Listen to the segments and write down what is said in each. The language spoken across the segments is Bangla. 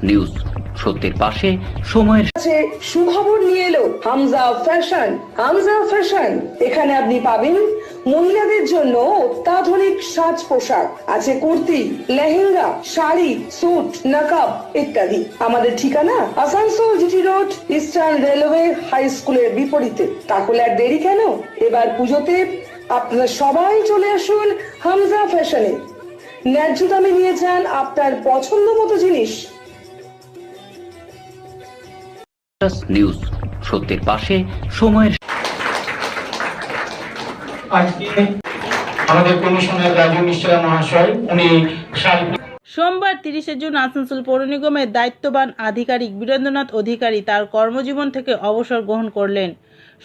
নিউজ সত্যের পাশে সময়ের সুখবর নিয়ে এলো হামজা ফ্যাশন। হামজা ফ্যাশন, এখানে আপনি পাবেন মহিলাদের জন্য অত্যাধুনিক সাজ পোশাক, আছে কুর্তি, লেহেঙ্গা, শাড়ি, স্যুট, নকাব ইত্যাদি। আমাদের ঠিকানা Asansol GT road, Eastern Railway high স্কুলের বিপরীতে। তাহলে আর দেরি কেন, এবার পুজোতে আপনারা সবাই চলে আসুন হামজা ফ্যাশনে। ন্যায্য দামে নিয়ে যান আপনার পছন্দ মতো জিনিস। নিউজ সত্যের পাশে সময়ের আজকে আমাদের কমিশনার রাজু মিশ্রা মহাশয় উনি সোমবার 30 জুন আসানসোল পৌর নিগমের দায়িত্ববান আধিকারিক বীরেন্দ্রনাথ অধিকারী তার কর্মজীবন থেকে অবসর গ্রহণ করলেন।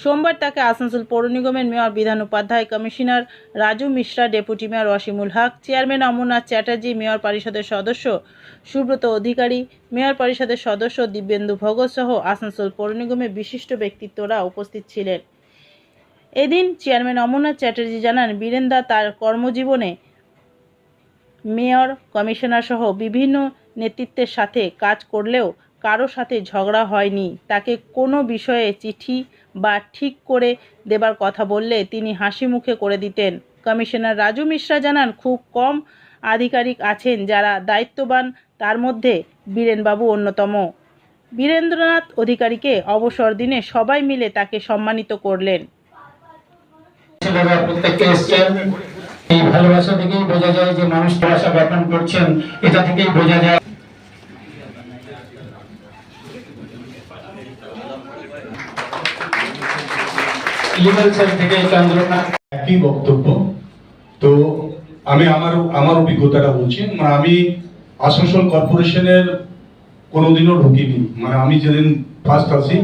সোমবার তাকে আসানসোল পৌর নিগমের mayor Bidhan Upadhyay, commissioner Raju Mishra, deputy mayor Wasimul Haque, chairman Amarnath Chatterjee, mayor পরিষদের সদস্য সুব্রত অধিকারী, মেয়র পরিষদের সদস্য দিব্যেন্দু ভগত সহ আসানসোল পৌর নিগমের বিশিষ্ট ব্যক্তিত্বরা উপস্থিত ছিলেন। এদিন চেয়ারম্যান অমরনাথ চ্যাটার্জি জানান, বীরেন্দা তার কর্মজীবনে মেয়র, কমিশনার সহ বিভিন্ন নেতৃত্বের সাথে কাজ করলেও কারো সাথে ঝগড়া হয়নি। তাকে কোনো বিষয়ে চিঠি বা ঠিক করে দেবার কথা বললে তিনি হাসি মুখে করে দিতেন। কমিশনার রাজু মিশ্রা জানান, খুব কম আধিকারিক আছেন যারা দায়িত্ববান, তার মধ্যে বীরেনবাবু অন্যতম। বীরেন্দ্রনাথ অধিকারীকে অবসর দিনে সবাই মিলে তাকে সম্মানিত করলেন। প্রত্যেককে এসছেন, এই ভালোবাসা থেকেই বোঝা যায় যে মানুষ ভালোবাসা জ্ঞাপন করছেন, এটা থেকেই বোঝা যায়। লিগাল সাইড থেকে চন্দ্রনাথ একই বক্তব্য। তো আমি আমার অভিজ্ঞতাটা বলছি। মানে আমি আসানসোল কর্পোরেশনের কোনোদিনও ঢুকিনি। মানে আমি যেদিন ফার্স্ট আসি,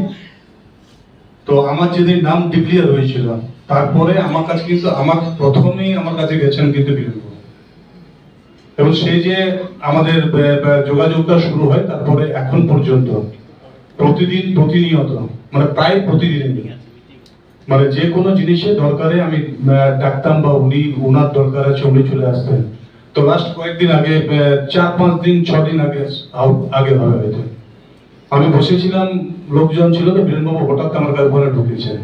তো আমার যেদিন নাম ডিক্লেয়ার হয়েছিল, তারপরে আমার কাছে কিন্তু প্রথমেই আমার কাছে গেছেন কিন্তু বীরেন্দ্র, এবং সেই যে আমাদের যোগাযোগটা শুরু হয়, তারপরে এখন পর্যন্ত প্রতিনিয়ত মানে প্রায় প্রতিদিনই মানে যে কোনো জিনিসে দরকারে আমি ডাকতাম বা ওনার দরকার আছে, উনি চলে আসতেন। তো লাস্ট কয়েকদিন আগে, 4-5 দিন 6 দিন আগে হবে হয়তো, আমি বসেছিলাম, লোকজন ছিল, তো বীরেনবাবু হঠাৎ আমার কাছে ঘরে ঢুকেছেন।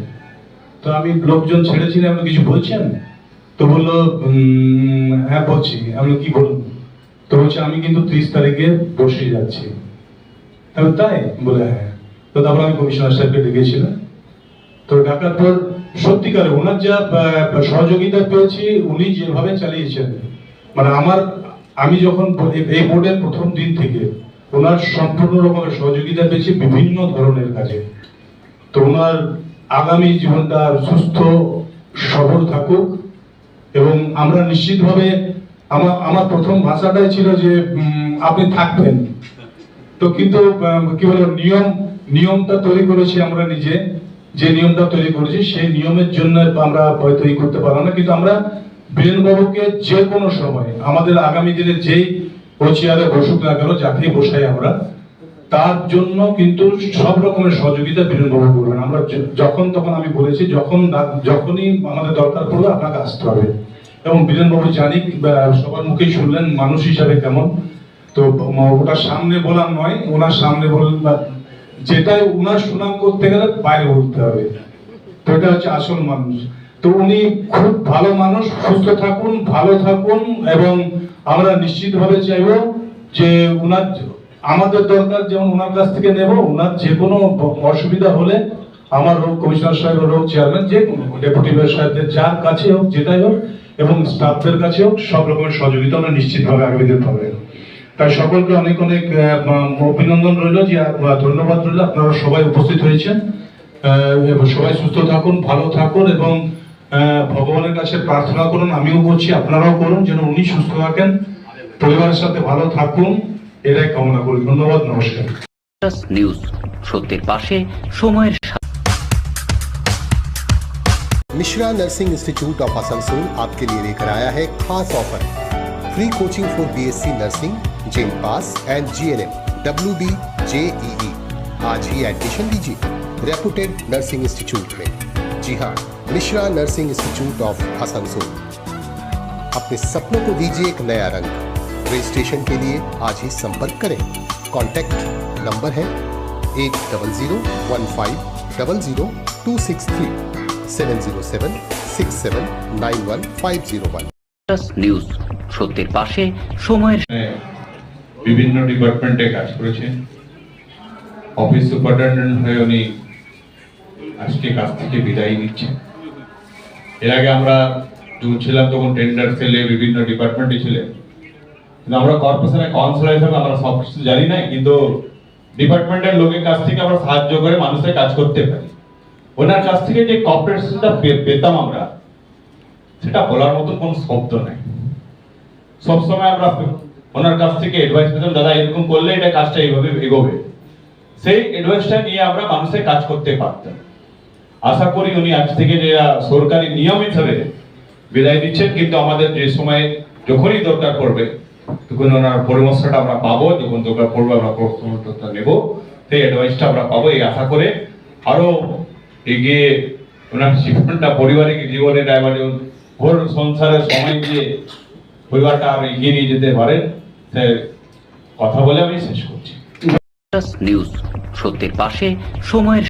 তো আমি লোকজন ছেড়েছিলাম, আপনি কিছু বলছেন? তো বললো হ্যাঁ বলছি। আমি কি বলুন? তো বলছে আমি কিন্তু 30 তারিখে বসে যাচ্ছি। তাই বলে হ্যাঁ। তো তারপর আমি কমিশনার সাহেবকে ডেকেছিলাম। তো ডাকার পর সত্যিকারে ওনার যা সহযোগিতা পেয়েছি, উনি যেভাবে চালিয়েছেন, মানে আমি যখন এই বোর্ডের প্রথম দিন থেকে ওনার সম্পূর্ণ রকমের সহযোগিতা পেয়েছি বিভিন্ন ধরনের কাজে। তো ওনার আগামী জীবনটা সুস্থ সবল থাকুক, এবং আমরা নিশ্চিতভাবে আমার প্রথম ভাষাটাই ছিল যে আপনি থাকবেন। তো কিন্তু কি বলবো, নিয়মটা তৈরি করেছি আমরা নিজে, যে নিয়মটা তৈরি করেছি সেই নিয়মের জন্য আমরা হয়তো করতে পারলাম না, কিন্তু আমরা বীরেনবাবুকে যে কোনো সময় আমাদের আগামী দিনে যেই ও চেয়ারে বসুক না কেন, যাকেই বসাই আমরা, তার জন্য কিন্তু সব রকমের সহযোগিতা বীরেনবাবু করবেন। আমরা যখন তখন আমি বলেছি, যখনই আমাদের দরকার পড়বে আপনাকে আসতে হবে। এবং বীরেনবাবু জানি, সবার মুখেই শুনলেন মানুষ হিসাবে কেমন। তো ওটা সামনে বলার নয়, ওনার সামনে বললেন, যেটাই উনার সুনাম করতে গেলে বাইরে বলতে হবে। তো এটা হচ্ছে আসল মানুষ। তো উনি খুব ভালো মানুষ, সুস্থ থাকুন, ভালো থাকুন, এবং আমরা নিশ্চিতভাবে চাইব যে উনার আমাদের দরকার যেমন উনার কাছ থেকে নেব, উনার যে কোনো অসুবিধা হলে আমার হোক, কমিশনার সাহেবের হোক, চেয়ারম্যান, যে কোনো ডেপুটি মেয়র সাহেবদের যার কাছে হোক, যেটাই হোক, এবং স্টাফদের কাছে হোক, সব রকমের সহযোগিতা আমরা নিশ্চিতভাবে আগামী দিন পাবেন। তাই সকলকে অনেক অনেক অভিনন্দন রইল, যে ধন্যবাদ রইল, আপনারা সবাই উপস্থিত হয়েছেন। সবাই সুস্থ থাকুন, ভালো থাকুন, এবং ভগবানের কাছে প্রার্থনা করুন, আমিও করছি, আপনারাও করুন, যেন উনি সুস্থ থাকেন, পরিবারের সাথে ভালো থাকুন, এটাই কামনা করি। ধন্যবাদ, নমস্কার। নিউজ সত্যের পাশে সময়ের Mishra nursing institute of Asansol आपके लिए लेकर आया है खास offer. Free coaching for BSc nursing, जेम पास एंड जीएनएम, WD, JEE। आज ही एडमिशन लीजिए रेपुटेड नर्सिंग इंस्टीट्यूट में। जी हाँ, Mishra nursing institute of Asansol. अपने सपनों को दीजिए एक नया रंग। रजिस्ट्रेशन के लिए आज ही संपर्क करें। कॉन्टैक्ट नंबर है 8015000263 70767911501। নিউজ সত্যের পাশে সময়ের বিভিন্ন ডিপার্টমেন্টে কাজ করেছেন। অফিস সুপারিনটেন্ডেন্ট হয়ে উনি আজকে কাজ থেকে বিদায় নিচ্ছেন। এর আগে আমরা যখন ছিলাম তখন টেন্ডার সেলে বিভিন্ন ডিপার্টমেন্টে ছিলেন, কিন্তু আমরা কর্পোরেশনের কাউন্সিলর হিসেবে আমরা সব কিছু জানি না, কিন্তু ডিপার্টমেন্টের লোকের কাছ থেকে আমরা সাহায্য করে মানুষের কাজ করতে পারি। ওনার কাছ থেকে যে কর্পোরেশনটা পেতাম আমরা, সেটা বলার মতো কোনো শব্দ নাই। সবসময় আমরা ওনার কাছ থেকে অ্যাডভাইস পেতাম, দাদা এরকম করলে এটা কাজটা এইভাবে এগোবে। সেই অ্যাডভাইসটা নিয়ে আমরা মানুষের কাজ করতে পারতাম। আশা করি উনি আজ থেকে যে সরকারি নিয়ম হিসাবে বিদায় দিচ্ছেন, কিন্তু আমাদের যে সময় যখনই দরকার পড়বে তখন ওনার পরামর্শটা আমরা পাবো, যখন দরকার পড়বে আমরা পরামর্শটা নেব, সেই অ্যাডভাইসটা আমরা পাবো এই আশা করে আরো এগিয়ে ওনার জীবনটা পারিবারিক জীবনের ঘোর সংসারের সময় দিয়ে পরিবারটা আরো এগিয়ে নিয়ে যেতে পারেন, সে কথা বলে আমি শেষ করছি। নিউজ সত্যের পাশে সময়ের